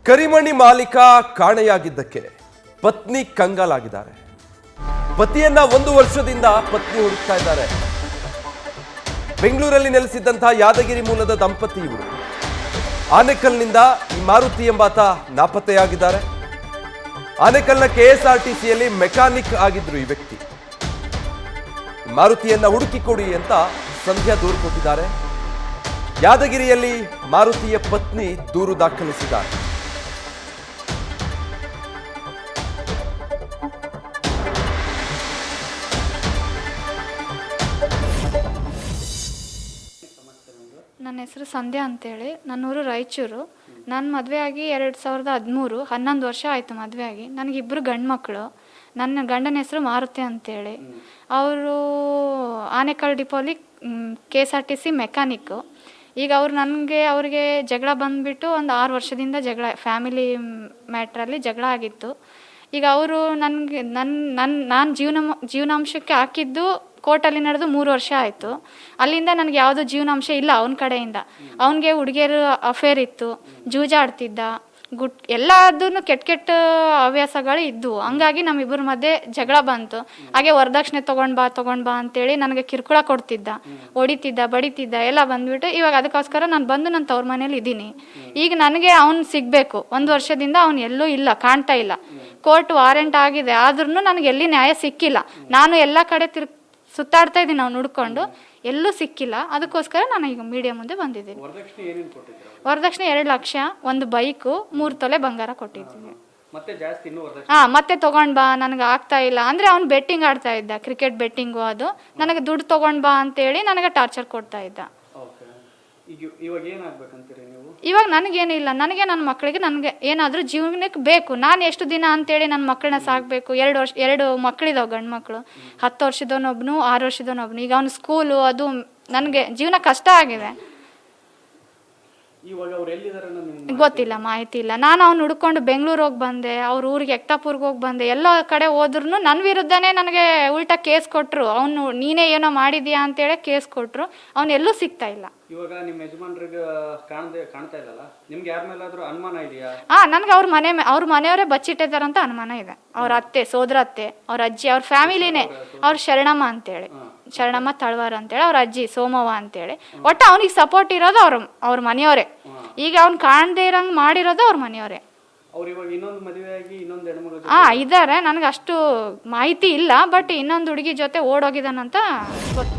ಕರಿಮಣಿ ಮಾಲೀಕ ಕಾಣೆಯಾಗಿದ್ದಕ್ಕೆ ಪತ್ನಿ ಕಂಗಾಲಾಗಿದ್ದಾರೆ. ಪತಿಯನ್ನ 1 ವರ್ಷದಿಂದ ಪತ್ನಿ ಹುಡುಕ್ತಾ ಇದ್ದಾರೆ. ಬೆಂಗಳೂರಲ್ಲಿ ನೆಲೆಸಿದ್ದಂತಹ ಯಾದಗಿರಿ ಮೂಲದ ದಂಪತಿ ಇವರು. ಆನೇಕಲ್ನಿಂದ ಈ ಮಾರುತಿ ಎಂಬಾತ ನಾಪತ್ತೆಯಾಗಿದ್ದಾರೆ. ಆನೇಕಲ್ನ KSRTCಯಲ್ಲಿ ಮೆಕ್ಯಾನಿಕ್ ಆಗಿದ್ರು ಈ ವ್ಯಕ್ತಿ. ಮಾರುತಿಯನ್ನ ಹುಡುಕಿಕೊಡಿ ಅಂತ ಸಂಧ್ಯಾ ದೂರು ಕೊಟ್ಟಿದ್ದಾರೆ. ಯಾದಗಿರಿಯಲ್ಲಿ ಮಾರುತಿಯ ಪತ್ನಿ ದೂರು ದಾಖಲಿಸಿದ್ದಾರೆ. ನನ್ನ ಹೆಸರು ಸಂಧ್ಯಾ ಅಂತೇಳಿ, ನನ್ನೂರು ರಾಯಚೂರು. ನಾನು ಮದುವೆ ಆಗಿ 2013 11 ವರ್ಷ ಆಯಿತು ಮದುವೆ ಆಗಿ. ನನಗಿಬ್ಬರು ಗಂಡು ಮಕ್ಕಳು. ನನ್ನ ಗಂಡನ ಹೆಸರು ಮಾರುತಿ ಅಂತೇಳಿ. ಅವರು ಆನೇಕಲ್ ಡಿಪೋಲಿ KSRTC ಮೆಕ್ಯಾನಿಕ್ಕು. ಈಗ ಅವ್ರಿಗೆ ಜಗಳ ಬಂದುಬಿಟ್ಟು ಒಂದು 6 ವರ್ಷದಿಂದ ಜಗಳ, ಫ್ಯಾಮಿಲಿ ಮ್ಯಾಟ್ರಲ್ಲಿ ಜಗಳ ಆಗಿತ್ತು. ಈಗ ಅವರು ನಾನು ಜೀವನಾಂಶಕ್ಕೆ ಹಾಕಿದ್ದು ಕೋರ್ಟಲ್ಲಿ ನಡೆದು 3 ವರ್ಷ ಆಯಿತು. ಅಲ್ಲಿಂದ ನನಗೆ ಯಾವುದೋ ಜೀವನಾಂಶ ಇಲ್ಲ ಅವನ ಕಡೆಯಿಂದ. ಅವನಿಗೆ ಹುಡುಗಿಯರು ಅಫೇರ್ ಇತ್ತು, ಜೂಜಾಡ್ತಿದ್ದ, ಎಲ್ಲದನ್ನು ಕೆಟ್ಟ ಹವ್ಯಾಸಗಳು ಇದ್ದವು. ಹಂಗಾಗಿ ನಮ್ಮಿಬ್ಬರ ಮಧ್ಯೆ ಜಗಳ ಬಂತು. ಹಾಗೆ ವರದಕ್ಷಿಣೆ ತೊಗೊಂಡು ಬಾ ಅಂತೇಳಿ ನನಗೆ ಕಿರುಕುಳ ಕೊಡ್ತಿದ್ದ, ಹೊಡಿತಿದ್ದ, ಬಡಿತಿದ್ದ ಎಲ್ಲ ಬಂದ್ಬಿಟ್ಟು. ಇವಾಗ ಅದಕ್ಕೋಸ್ಕರ ನಾನು ಬಂದು ನನ್ನ ತವ್ರ ಮನೇಲಿ ಇದ್ದೀನಿ. ಈಗ ನನಗೆ ಅವ್ನು ಸಿಗಬೇಕು. 1 ವರ್ಷದಿಂದ ಅವ್ನು ಎಲ್ಲೂ ಇಲ್ಲ, ಕಾಣ್ತಾ ಇಲ್ಲ. ಕೋರ್ಟ್ ವಾರೆಂಟ್ ಆಗಿದೆ, ಆದ್ರೂ ನನಗೆ ಎಲ್ಲಿ ನ್ಯಾಯ ಸಿಕ್ಕಿಲ್ಲ. ನಾನು ಎಲ್ಲ ಕಡೆ ಸುತ್ತಾಡ್ತಾ ಇದ್ದೀನಿ ಅವ್ನು ಹುಡ್ಕೊಂಡು, ಎಲ್ಲೂ ಸಿಕ್ಕಿಲ್ಲ. ಅದಕ್ಕೋಸ್ಕರ ನಾನು ಈಗ ಮೀಡಿಯಾ ಮುಂದೆ ಬಂದಿದ್ದೀನಿ. ವರದಕ್ಷಿಣೆ 2 ಲಕ್ಷ, 1 ಬೈಕು, 3 ತೊಲೆ ಬಂಗಾರ ಕೊಟ್ಟಿದ್ದೀನಿ. ಮತ್ತೆ ತಗೊಂಡ್ ಬಾ, ನನಗೆ ಆಗ್ತಾ ಇಲ್ಲ ಅಂದ್ರೆ ಅವ್ನು ಬೆಟ್ಟಿಂಗ್ ಆಡ್ತಾ ಇದ್ದ, ಕ್ರಿಕೆಟ್ ಬೆಟ್ಟಿಂಗು. ಅದು ನನಗೆ ದುಡ್ಡು ತಗೊಂಡ್ ಬಾ ಅಂತೇಳಿ ನನಗೆ ಟಾರ್ಚರ್ ಕೊಡ್ತಾ ಇದ್ದ. ಇವಾಗ ನನಗೇನಿಲ್ಲ, ನನಗೆ ನನ್ನ ಮಕ್ಕಳಿಗೆ ನನಗೆ ಏನಾದರೂ ಜೀವನಕ್ಕೆ ಬೇಕು. ನಾನು ಎಷ್ಟು ದಿನ ಅಂತೇಳಿ ನನ್ನ ಮಕ್ಕಳನ್ನ ಸಾಕಬೇಕು. 2 ಮಕ್ಕಳಿದಾವೆ, ಗಂಡು ಮಕ್ಕಳು. 10 ವರ್ಷದವನೊಬ್ನು, 6 ವರ್ಷದವನೊಬ್ನು. ಈಗ ಅವ್ನು ಸ್ಕೂಲು, ಅದು ನನಗೆ ಜೀವನ ಕಷ್ಟ ಆಗಿದೆ. ಗೊತ್ತಿಲ್ಲ, ಮಾಹಿತಿ ಇಲ್ಲ. ನಾನು ಅವ್ನು ಹುಡ್ಕೊಂಡು ಬೆಂಗಳೂರು ಹೋಗಿ ಬಂದೆ, ಅವ್ರ ಊರಿಗೆ ಎಕ್ತಾಪುರ್ಗೆ ಹೋಗಿ ಬಂದೆ. ಎಲ್ಲ ಕಡೆ ಹೋದ್ರು ನನ್ನ ವಿರುದ್ಧನೇ ನನಗೆ ಉಲ್ಟಾ ಕೇಸ್ ಕೊಟ್ಟರು. ಅವನು ನೀನೇ ಏನೋ ಮಾಡಿದ್ಯಾ ಅಂತೇಳಿ ಕೇಸ್ ಕೊಟ್ಟರು. ಅವನು ಎಲ್ಲೂ ಸಿಗ್ತಾ ಇಲ್ಲ. ಇವಾಗ ನಿಮ್ಮ ಯಜಮಾನ್ರಿಗೆ ಕಾಣ್ತಾ ಇಲ್ಲಲ್ಲ, ನಿಮ್ಗೆ ಯಾರ ಮೇಲಾದ್ರೂ ಅನುಮಾನ ಇದೆಯಾ? ನನಗೆ ಅವ್ರ ಮನೆಯವರೇ ಬಚ್ಚಿಟ್ಟಿದ್ದಾರಂತ ಅನುಮಾನ ಇದೆ. ಅವ್ರ ಅತ್ತೆ, ಸೋದರ ಅತ್ತೆ, ಅವ್ರ ಅಜ್ಜಿ, ಅವ್ರ ಫ್ಯಾಮಿಲಿನೇ. ಅವ್ರ ಶರಣಮ್ಮ ಅಂತೇಳಿ, ಶರಣಮ್ಮ ತಳವಾರ ಅಂತೇಳಿ, ಅವ್ರ ಅಜ್ಜಿ ಸೋಮವ್ವ ಅಂತೇಳಿ. ಒಟ್ಟು ಅವನಿಗೆ ಸಪೋರ್ಟ್ ಇರೋದು ಅವ್ರ ಮನೆಯವರೇ. ಈಗ ಅವ್ನು ಕಾಣದೇ ಇರಂಗ್ ಮಾಡಿರೋದು ಅವ್ರ ಮನೆಯವರೇ. ಇದ್ದಾರೆ. ನನಗೆ ಅಷ್ಟು ಮಾಹಿತಿ ಇಲ್ಲ, ಬಟ್ ಇನ್ನೊಂದು ಹುಡುಗಿ ಜೊತೆ ಓಡೋಗಿದ್ದಾನಂತ ಗೊತ್ತು.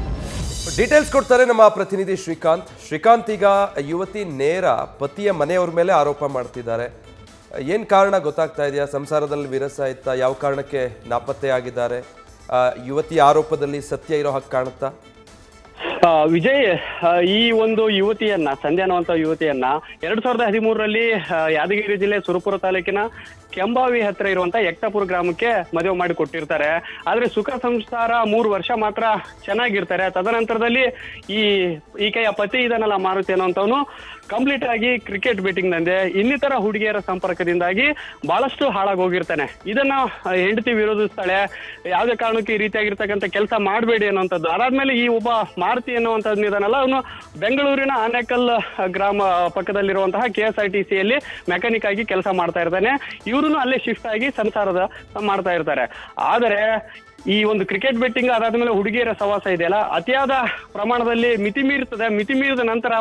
ಡೀಟೇಲ್ಸ್ ಕೊಡ್ತಾರೆ ನಮ್ಮ ಪ್ರತಿನಿಧಿ ಶ್ರೀಕಾಂತ್. ಈಗ ಯುವತಿ ನೇರ ಪತಿಯ ಮನೆಯವ್ರ ಮೇಲೆ ಆರೋಪ ಮಾಡ್ತಿದ್ದಾರೆ. ಏನು ಕಾರಣ ಗೊತ್ತಾಗ್ತಾ ಇದೆಯಾ? ಸಂಸಾರದಲ್ಲಿ ವಿರಸ ಇತ್ತಾ? ಯಾವ ಕಾರಣಕ್ಕೆ ನಾಪತ್ತೆಯಾಗಿದ್ದಾರೆ? ಯುವತಿ ಆರೋಪದಲ್ಲಿ ಸತ್ಯ ಇರೋ ಹಾಗೆ ಕಾಣುತ್ತಾ? ವಿಜಯ್, ಈ ಒಂದು ಯುವತಿಯನ್ನ, ಸಂಧ್ಯಾ ಅನ್ನುವಂಥ ಯುವತಿಯನ್ನ 2013ರಲ್ಲಿ ಯಾದಗಿರಿ ಜಿಲ್ಲೆ ಸುರಪುರ ತಾಲೂಕಿನ ಕೆಂಬಾವಿ ಹತ್ರ ಇರುವಂತ ಎಕ್ತಾಪುರ ಗ್ರಾಮಕ್ಕೆ ಮದುವೆ ಮಾಡಿ ಕೊಟ್ಟಿರ್ತಾರೆ. ಆದ್ರೆ ಸುಖ ಸಂಸಾರ 3 ವರ್ಷ ಮಾತ್ರ ಚೆನ್ನಾಗಿರ್ತಾರೆ. ತದನಂತರದಲ್ಲಿ ಈಕೆಯ ಪತಿ ಇದನ್ನಲ್ಲ, ಮಾರುತಿ ಅನ್ನುವಂಥವನು ಕಂಪ್ಲೀಟ್ ಆಗಿ ಕ್ರಿಕೆಟ್ ಬೆಟ್ಟಿಂಗ್ ದಂಧೆ, ಇನ್ನಿತರ ಹುಡುಗಿಯರ ಸಂಪರ್ಕದಿಂದಾಗಿ ಬಹಳಷ್ಟು ಹಾಳಾಗೋಗಿರ್ತಾನೆ. ಇದನ್ನ ಹೆಂಡತಿ ವಿರೋಧಿಸ್ತಾಳೆ. ಯಾವುದೇ ಕಾರಣಕ್ಕೂ ಈ ರೀತಿಯಾಗಿರ್ತಕ್ಕಂಥ ಕೆಲಸ ಮಾಡಬೇಡಿ ಅನ್ನುವಂಥದ್ದು. ಅದಾದ್ಮೇಲೆ ಈ ಒಬ್ಬ ಮಾರುತಿ ಅನ್ನುವಂಥದ್ದು ಇದನ್ನಲ್ಲ, ಅವನು ಬೆಂಗಳೂರಿನ ಆನೇಕಲ್ ಗ್ರಾಮ ಪಕ್ಕದಲ್ಲಿರುವಂತಹ KSRTCಯಲ್ಲಿ ಮೆಕ್ಯಾನಿಕ್ ಆಗಿ ಕೆಲಸ ಮಾಡ್ತಾ ಇರ್ತಾನೆ. ಇವ್ರು ಅಲ್ಲೇ ಶಿಫ್ಟ್ ಆಗಿ ಸಂಸಾರದ ಮಾಡ್ತಾ ಇರ್ತಾರೆ. ಆದರೆ ಈ ಒಂದು ಕ್ರಿಕೆಟ್ ಬೆಟ್ಟಿಂಗ್ ಅದಾದ್ಮೇಲೆ ಹುಡುಗಿಯರ ಸವಾಸ ಇದೆಯಲ್ಲ, ಅತಿಯಾದ ಪ್ರಮಾಣದಲ್ಲಿ ಮಿತಿ ಮೀರಿದ ನಂತರ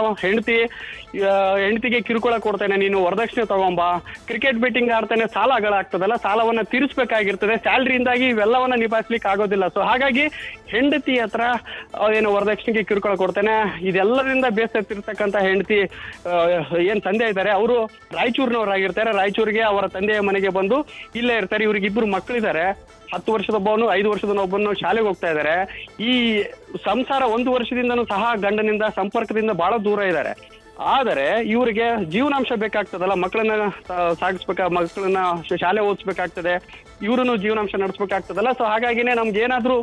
ಹೆಂಡತಿಗೆ ಕಿರುಕುಳ ಕೊಡ್ತಾನೆ. ನೀನು ವರದಕ್ಷಿಣೆ ತಗೊಂಬಾ, ಕ್ರಿಕೆಟ್ ಬೆಟ್ಟಿಂಗ್ ಆಡ್ತಾನೆ, ಸಾಲಗಳಾಗ್ತದಲ್ಲ, ಸಾಲವನ್ನ ತೀರಿಸಬೇಕಾಗಿರ್ತದೆ. ಸ್ಯಾಲ್ರಿಯಿಂದಾಗಿ ಇವೆಲ್ಲವನ್ನ ನಿಭಾಯಿಸ್ಲಿಕ್ಕೆ ಆಗೋದಿಲ್ಲ. ಸೊ ಹಾಗಾಗಿ ಹೆಂಡತಿ ಹತ್ರ ಏನು ವರದಕ್ಷಿಣೆಗೆ ಕಿರುಕುಳ ಕೊಡ್ತಾನೆ. ಇದೆಲ್ಲರಿಂದ ಬೇಸತ್ತಿರ್ತಕ್ಕಂಥ ಹೆಂಡತಿ ಏನ್ ತಂದೆ ಇದ್ದಾರೆ, ಅವರು ರಾಯಚೂರಿನವರಾಗಿರ್ತಾರೆ. ರಾಯಚೂರಿಗೆ ಅವರ ತಂದೆಯ ಮನೆಗೆ ಬಂದು ಇಲ್ಲೇ ಇರ್ತಾರೆ. ಇವ್ರಿಗೆ 2 ಮಕ್ಕಳಿದ್ದಾರೆ. 10 ವರ್ಷದೊಬ್ಬನು, 5 ವರ್ಷದೊಬ್ಬನು ಶಾಲೆಗೆ ಹೋಗ್ತಾ ಇದ್ದಾರೆ. ಈ ಸಂಸಾರ 1 ವರ್ಷದಿಂದನೂ ಸಹ ಗಂಡನಿಂದ ಸಂಪರ್ಕದಿಂದ ಬಹಳ ದೂರ ಇದ್ದಾರೆ. ಆದರೆ ಇವರಿಗೆ ಜೀವನಾಂಶ ಬೇಕಾಗ್ತದಲ್ಲ, ಮಕ್ಕಳನ್ನ ಮಕ್ಕಳನ್ನ ಶಾಲೆ ಓದಿಸ್ಬೇಕಾಗ್ತದೆ, ಇವ್ರನ್ನು ಜೀವನಾಂಶ ನಡೆಸ್ಬೇಕಾಗ್ತದಲ್ಲ. ಸೊ ಹಾಗಾಗಿನೇ ನಮ್ಗೆ ಏನಾದ್ರೂ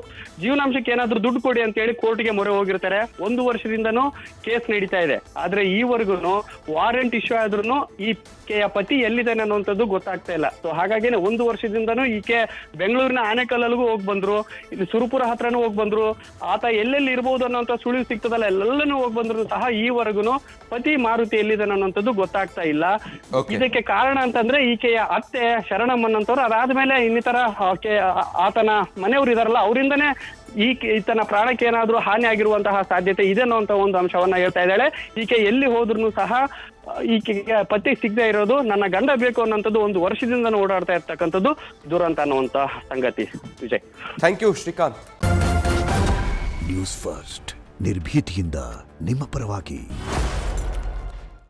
ಜೀವನಾಂಶಕ್ಕೆ ಏನಾದ್ರೂ ದುಡ್ಡು ಕೊಡಿ ಅಂತ ಹೇಳಿ ಕೋರ್ಟ್ಗೆ ಮೊರೆ ಹೋಗಿರ್ತಾರೆ. 1 ವರ್ಷದಿಂದನೂ ಕೇಸ್ ನಡೀತಾ ಇದೆ. ಆದ್ರೆ ಈವರೆಗೂ ವಾರೆಂಟ್ ಇಶ್ಯೂ ಆದ್ರೂ ಈಕೆಯ ಪತಿ ಎಲ್ಲಿದ್ದಾನೆ ಅನ್ನುವಂಥದ್ದು ಗೊತ್ತಾಗ್ತಾ ಇಲ್ಲ. ಸೊ ಹಾಗಾಗಿನೇ 1 ವರ್ಷದಿಂದನೂ ಈಕೆ ಬೆಂಗಳೂರಿನ ಆನೇಕಲ್ಲೂ ಹೋಗಿ ಬಂದ್ರು, ಇಲ್ಲಿ ಸುರಪುರ ಹತ್ರನೂ ಹೋಗಿ ಬಂದ್ರು. ಆತ ಎಲ್ಲೆಲ್ಲಿ ಇರ್ಬೋದು ಅನ್ನೋಂಥ ಸುಳಿವು ಸಿಗ್ತದಲ್ಲ, ಎಲ್ಲೆಲ್ಲನೂ ಹೋಗಿ ಬಂದ್ರು ಸಹ ಈವರೆಗೂ ಪತಿ ಯುವತಿ ಮಾರುತಿ ಎಲ್ಲಿದ್ದಾನೆ ಅನ್ನೋಂಥದ್ದು ಗೊತ್ತಾಗ್ತಾ ಇಲ್ಲ. Okay. ಇದಕ್ಕೆ ಕಾರಣ ಅಂತಂದ್ರೆ ಈಕೆಯ ಅತ್ತೆ ಶರಣಮ್ ಅನ್ನೋಂಥವ್ರು, ಅದಾದ್ಮೇಲೆ ಇನ್ನಿತರ ಆತನ ಮನೆಯವರು ಇದಾರಲ್ಲ ಅವರಿಂದನೇ ಈತನ ಪ್ರಾಣಕ್ಕೆ ಏನಾದ್ರೂ ಹಾನಿ ಆಗಿರುವಂತಹ ಸಾಧ್ಯತೆ ಇದೆ ಅನ್ನೋಂಥ ಒಂದು ಅಂಶವನ್ನ ಹೇಳ್ತಾ ಇದ್ದಾಳೆ. ಈಕೆ ಎಲ್ಲಿ ಹೋದ್ರೂ ಸಹ ಈಕೆಗೆ ಪತಿ ಸಿಗದೆ ಇರೋದು, ನನ್ನ ಗಂಡ ಬೇಕು ಅನ್ನೋಂಥದ್ದು 1 ವರ್ಷದಿಂದ ಓಡಾಡ್ತಾ ಇರ್ತಕ್ಕಂಥದ್ದು ದುರಂತ ಅನ್ನುವಂತ ಸಂಗತಿ. Vijay, thank you Srikanth. News first ನಿರ್ಭೀತಿಯಿಂದ ನಿಮ್ಮ ಪರವಾಗಿ.